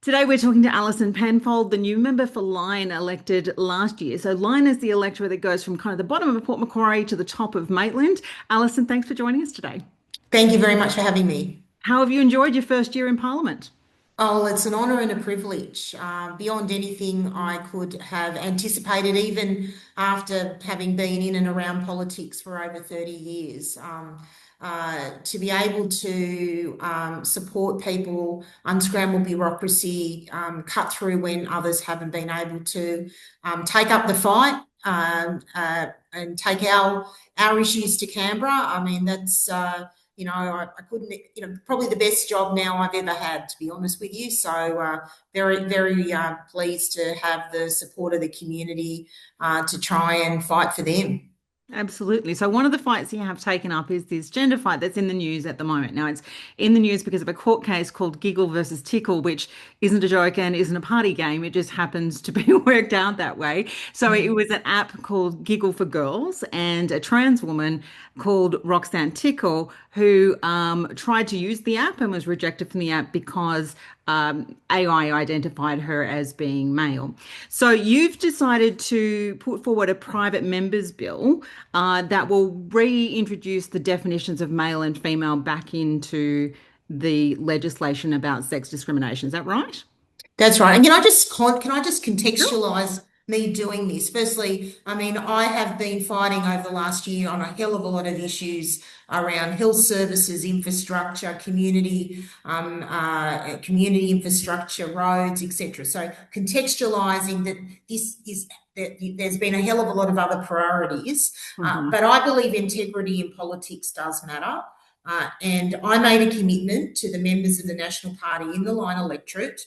Today we're talking to Alison Penfold, the new member for Lyne elected last year. So Lyne is the electorate that goes from kind of the bottom of Port Macquarie to the top of Maitland. Alison, thanks for joining us today. Thank you very much for having me. How have you enjoyed your first year in Parliament? Oh, it's an honour and a privilege, beyond anything I could have anticipated, even after having been in and around politics for over 30 years. To be able to support people, unscramble bureaucracy, cut through when others haven't been able to, take up the fight, and take our issues to Canberra. I mean, that's I couldn't, probably the best job now I've ever had, to be honest with you. So very, very pleased to have the support of the community to try and fight for them. Absolutely. So one of the fights you have taken up is this gender fight that's in the news at the moment. Now it's in the news because of a court case called Giggle versus Tickle, which isn't a joke and isn't a party game. It just happens to be worked out that way. So it was an app called Giggle for Girls and a trans woman called Roxanne Tickle who tried to use the app and was rejected from the app because AI identified her as being male. So you've decided to put forward a private members bill that will reintroduce the definitions of male and female back into the legislation about sex discrimination. Is that right? That's right. And can I just Sure. contextualize me doing this? Firstly, I mean, I have been fighting over the last year on a hell of a lot of issues around health services, infrastructure, community infrastructure, roads, etc. So contextualizing that this is that there's been a hell of a lot of other priorities, Mhm. but I believe integrity in politics does matter. And I made a commitment to the members of the National Party in the Lyne electorate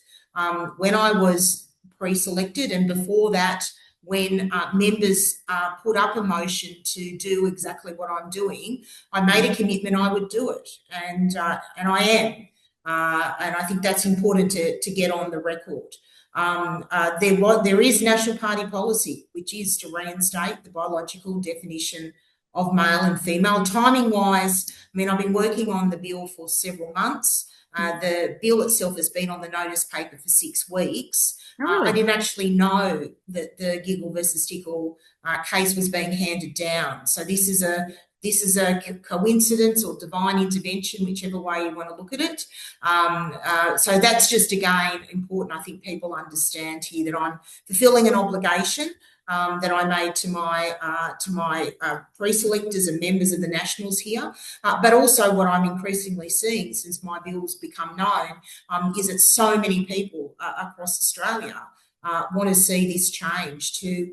when I was pre-selected, and before that, when members put up a motion to do exactly what I'm doing, I made a commitment I would do it, and I am, and I think that's important to get on the record. There is National Party policy, which is to reinstate the biological definition of male and female. Timing wise, I mean, I've been working on the bill for several months. The bill itself has been on the notice paper for 6 weeks. Oh, I really? didn't actually know that the Giggle versus Tickle case was being handed down. So this is a coincidence or divine intervention, whichever way you want to look at it. So that's just again important. I think people understand here that I'm fulfilling an obligation that I made to my pre-selectors and members of the Nationals here. But also what I'm increasingly seeing since my bill's become known is that so many people across Australia want to see this change to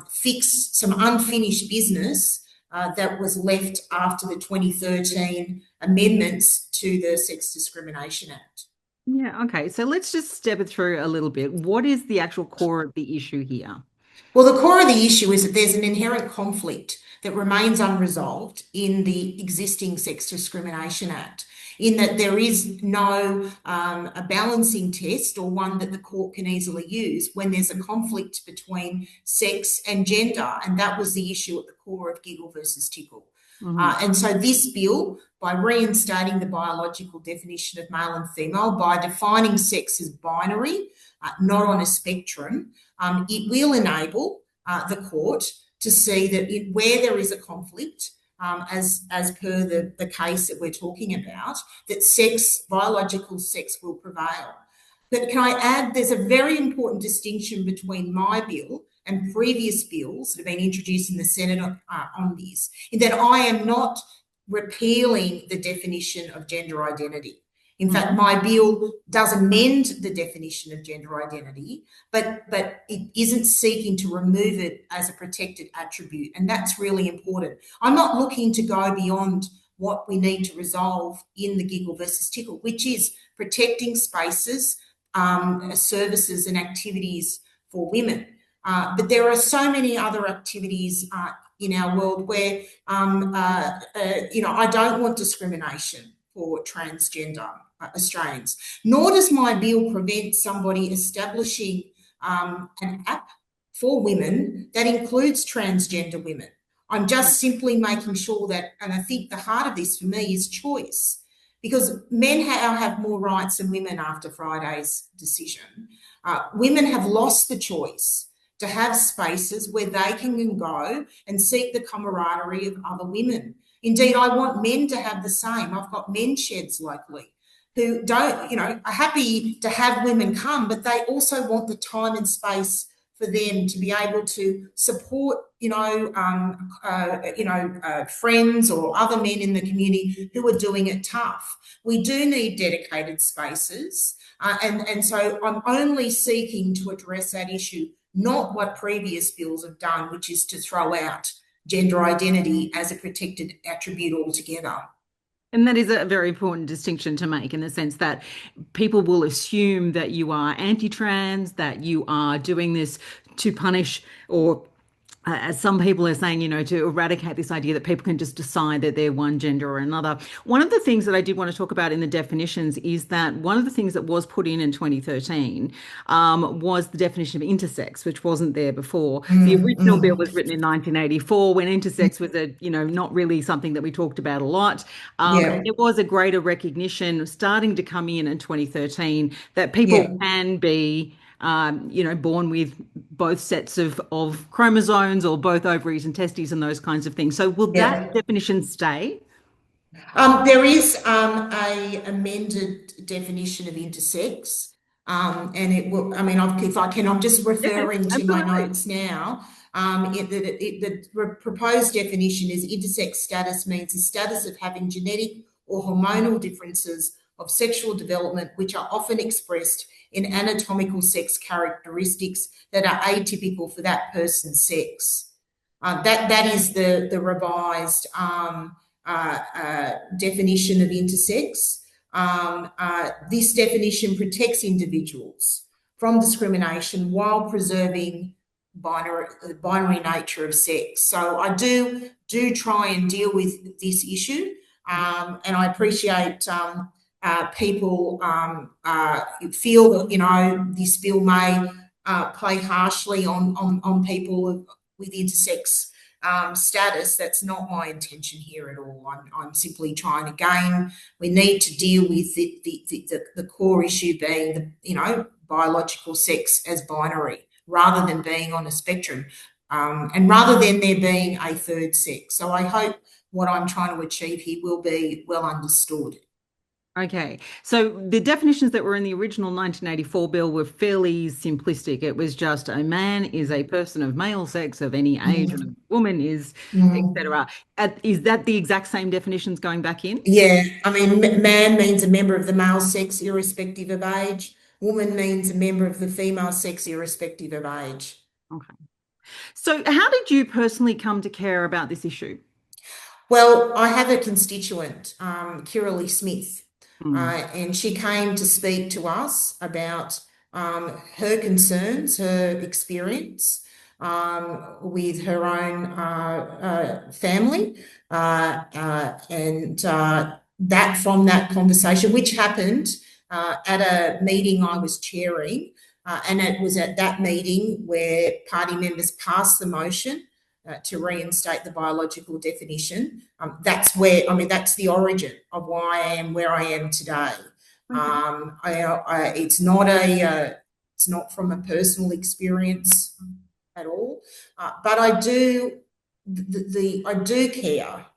fix some unfinished business that was left after the 2013 amendments to the Sex Discrimination Act. Yeah, okay. So let's just step it through a little bit. What is the actual core of the issue here? Well, the core of the issue is that there's an inherent conflict that remains unresolved in the existing Sex Discrimination Act, in that there is no a balancing test or one that the court can easily use when there's a conflict between sex and gender. And that was the issue at the core of Giggle versus Tickle. Mhm. And so this bill, by reinstating the biological definition of male and female, by defining sex as binary, not on a spectrum, it will enable the court to see that where there is a conflict, as per the case that we're talking about, that biological sex will prevail. But can I add, there's a very important distinction between my bill and previous bills that have been introduced in the Senate on this, in that I am not repealing the definition of gender identity. In fact, Mhm. my bill does amend the definition of gender identity, but it isn't seeking to remove it as a protected attribute. And that's really important. I'm not looking to go beyond what we need to resolve in the Giggle versus Tickle, which is protecting spaces, services and activities for women. But there are so many other activities in our world where, I don't want discrimination for transgender Australians, nor does my bill prevent somebody establishing an app for women that includes transgender women. I'm just simply making sure that, and I think the heart of this for me is choice, because men have more rights than women after Friday's decision. Women have lost the choice to have spaces where they can go and seek the camaraderie of other women. Indeed, I want men to have the same. I've got men's sheds locally who don't, are happy to have women come, but they also want the time and space for them to be able to support, friends or other men in the community who are doing it tough. We do need dedicated spaces, and so I'm only seeking to address that issue, not what previous bills have done, which is to throw out gender identity as a protected attribute altogether. And that is a very important distinction to make in the sense that people will assume that you are anti-trans, that you are doing this to punish or as some people are saying, to eradicate this idea that people can just decide that they're one gender or another. One of the things that I did want to talk about in the definitions is that one of the things that was put in 2013 was the definition of intersex, which wasn't there before. The original bill was written in 1984 when intersex was not really something that we talked about a lot. Yeah, And there was a greater recognition starting to come in 2013 that people yeah, can be born with both sets of chromosomes or both ovaries and testes and those kinds of things. So will that yeah. definition stay? There is a amended definition of intersex, and it will. I mean, if I can, I'm just Yeah, referring to my absolutely. notes now. The proposed definition is intersex status means the status of having genetic or hormonal differences of sexual development, which are often expressed in anatomical sex characteristics that are atypical for that person's sex. That is the revised definition of intersex. This definition protects individuals from discrimination while preserving the binary nature of sex. So I do try and deal with this issue, and I appreciate people feel that this bill may play harshly on people with intersex status. That's not my intention here at all. I'm simply trying, again, we need to deal with the core issue being biological sex as binary rather than being on a spectrum, and rather than there being a third sex. So I hope what I'm trying to achieve here will be well understood. Okay. So the definitions that were in the original 1984 bill were fairly simplistic. It was just a man is a person of male sex of any age and a Mm. woman is, Mm. etc. Is that the exact same definitions going back in? Yeah, I mean, man means a member of the male sex, irrespective of age. Woman means a member of the female sex, irrespective of age. Okay. So how did you personally come to care about this issue? Well, I have a constituent, Kiralee Smith, Mm. and she came to speak to us about her concerns, her experience with her own family, and that from that conversation, which happened at a meeting I was chairing, and it was at that meeting where party members passed the motion to reinstate the biological definition. That's the origin of why I am where I am today. Okay. It's not from a personal experience at all, but I do I do care,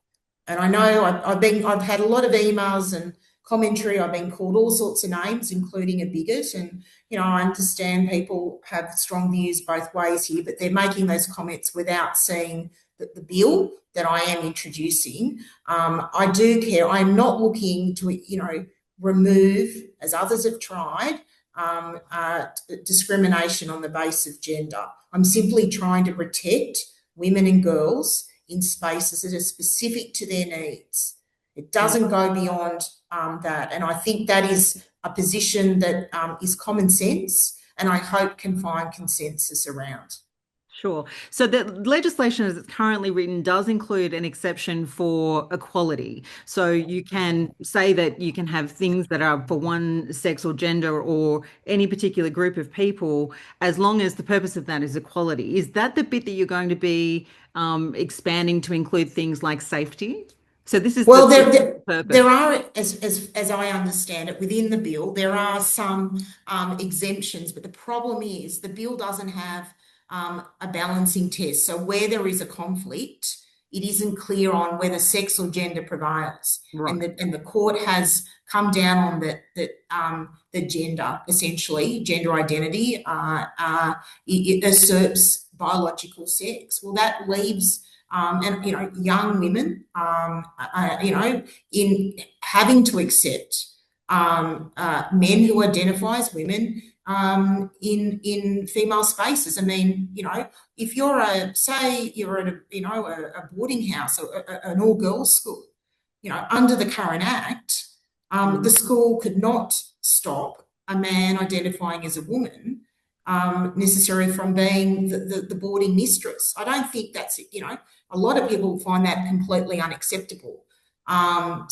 and I know I've had a lot of emails and commentary. I've been called all sorts of names, including a bigot, and I understand people have strong views both ways here, but they're making those comments without seeing that the bill that I am introducing. I do care. I'm not looking to remove, as others have tried, discrimination on the basis of gender. I'm simply trying to protect women and girls in spaces that are specific to their needs. It doesn't go beyond that. And I think that is a position that is common sense and I hope can find consensus around. Sure. So the legislation as it's currently written does include an exception for equality. So you can say that you can have things that are for one sex or gender or any particular group of people, as long as the purpose of that is equality. Is that the bit that you're going to be expanding to include things like safety? So this is Well, the there purpose. are, as I understand it, within the bill, there are some exemptions, but the problem is the bill doesn't have a balancing test. So where there is a conflict, it isn't clear on whether sex or gender prevails, and Right. the court has come down on the gender, essentially gender identity. It usurps biological sex. Well, that leaves and young women, in having to accept men who identify as women in female spaces. I mean, if you're say you're at a boarding house or an all girls school, under the current act, the Mm. school could not stop a man identifying as a woman necessary from being the boarding mistress. I don't think that's, a lot of people find that completely unacceptable. Again,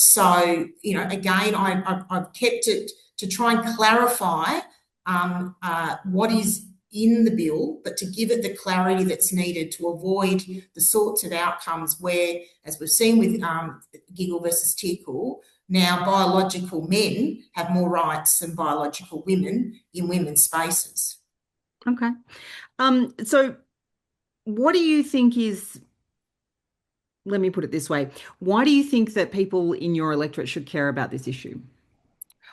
I've kept it to try and clarify what is in the bill, but to give it the clarity that's needed to avoid the sorts of outcomes where, as we've seen with Giggle versus Tickle, now biological men have more rights than biological women in women's spaces. Okay. So what do you think is, let me put it this way, why do you think that people in your electorate should care about this issue?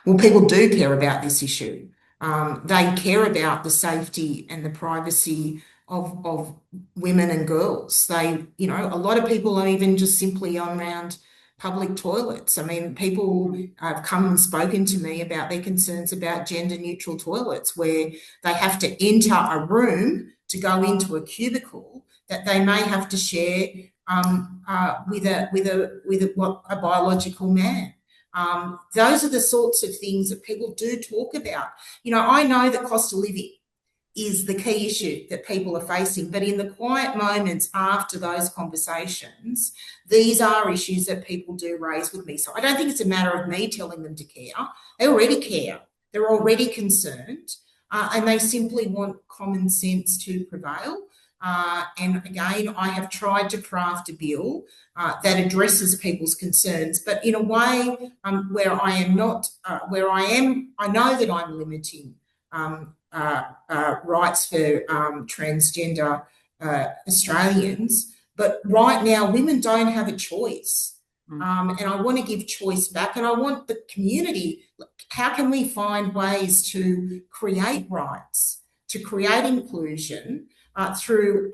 Well, people do care about this issue. They care about the safety and the privacy of women and girls. A lot of people are even just simply on around public toilets. I mean, people have come and spoken to me about their concerns about gender neutral toilets, where they have to enter a room to go into a cubicle that they may have to share with a biological man. Those are the sorts of things that people do talk about. I know that cost of living is the key issue that people are facing, but in the quiet moments after those conversations, these are issues that people do raise with me. So I don't think it's a matter of me telling them to care. They already care. They're already concerned, and they simply want common sense to prevail. And again, I have tried to craft a bill that addresses people's concerns, but in a way where I am not, I know that I'm limiting rights for transgender Australians, but right now women don't have a choice. And I want to give choice back, and I want the community. How can we find ways to create rights, to create inclusion through,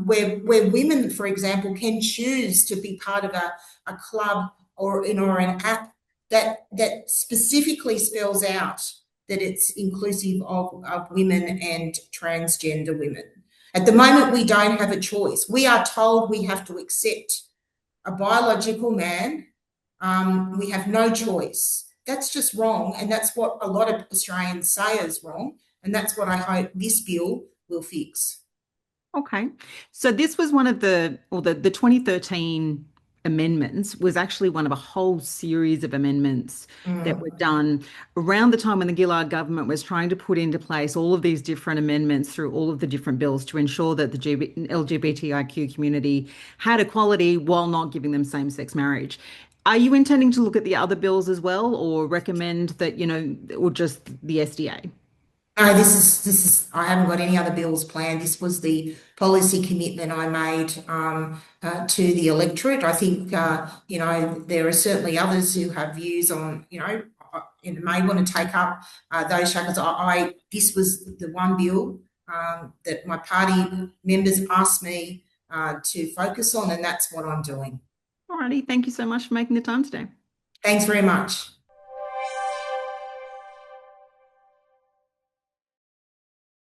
where women, for example, can choose to be part of a club or an app that specifically spells out that it's inclusive of women and transgender women. At the moment, we don't have a choice. We are told we have to accept a biological man. We have no choice. That's just wrong, and that's what a lot of Australians say is wrong, and that's what I hope this bill will fix. Okay. So this was one of the 2013 amendments was actually one of a whole series of amendments that were Mm. done around the time when the Gillard government was trying to put into place all of these different amendments through all of the different bills to ensure that the LGBTIQ community had equality while not giving them same-sex marriage. Are you intending to look at the other bills as well, or recommend that, or just the SDA? No, this is. I haven't got any other bills planned. This was the policy commitment I made to the electorate. I think there are certainly others who have views on may want to take up those shackles. This was the one bill that my party members asked me to focus on, and that's what I'm doing. Alrighty, thank you so much for making the time today. Thanks very much.